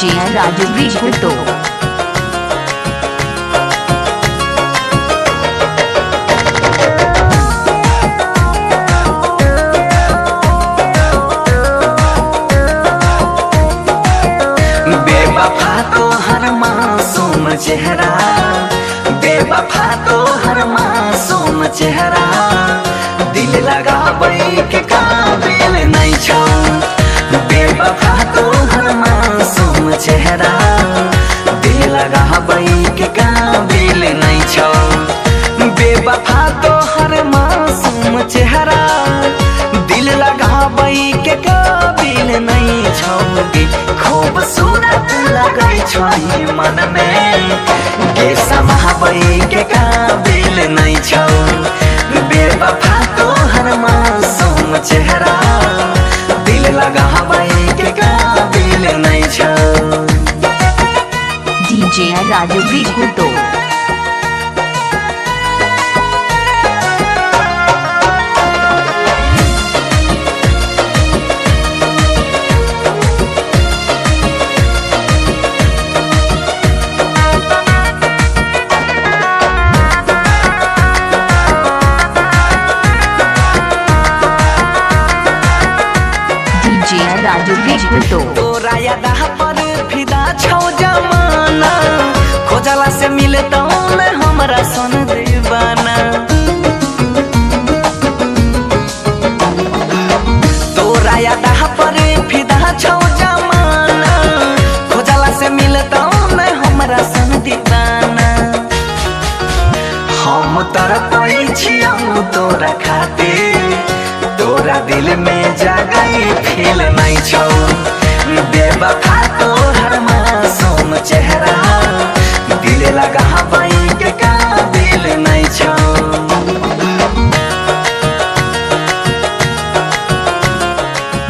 DJ Raju बिगुतो। बेवफा तो हर मासूम चेहरा, बेवफा तो हर मासूम चेहरा, दिल लगाबै के काबिल नहीं छौ। बेवफा तो हर मासूम चेहरा, दिल लगाबै के काबिल नहीं छौ। बेवफा तो हर मासूम चेहरा, दिल लगाबै के काबिल नहीं छौ। खूबसूरत लगै छै मन में, के समाबै के काबिल नहीं छौ। बेवफा तो हर मासूम चेहरा, दिल लगाबै के काबिल नहीं छौ। डीजे राजू बिगुतो। राजू बिगुतो। तोरा यादा पर फिदा छौ जमाना, खोजला से मिलतौ में हमरा सन दीवाना। तोरा यादा पर फिदा छौ जमाना, खोजला से मिलतौ में हमरा सन दीवाना। हम तरपै छियौ तोरा खातिर, तोरा दिल में जगह फील नहीं छौ। बेवफा तो हर मासूम चेहरा, दिल लगाबै के काबिल नहीं छौ।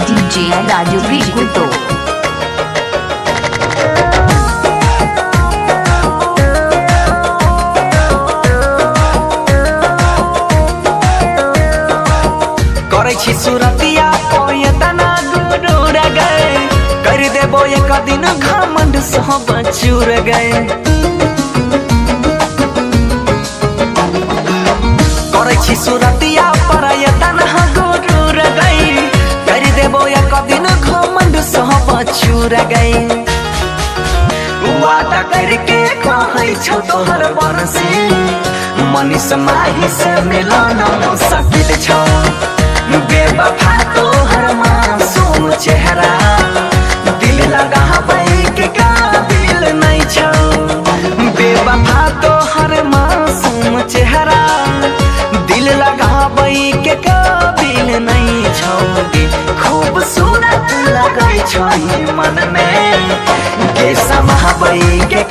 डीजे राजू बिगुतो। करै छी सुरतिया तना गुरूर गए, कर देबो एक दिन घमंड सब चूर गए। करै छी सुरतिया तना गुरूर गए, कर देबो एक दिन घमंड सब चूर गए। वादा करके कहै छौ तोहर बरसी, मनीष माही से मिलन मुश्किल छौ। बेवफा तो हर मासूम चेहरा, दिल लगाबै के काबिल नहीं छौ। बेवफा तो हर मासूम चेहरा, दिल लगाबै के काबिल नहीं छौ। खूबसूरत लगै छै मन में, के समाबै के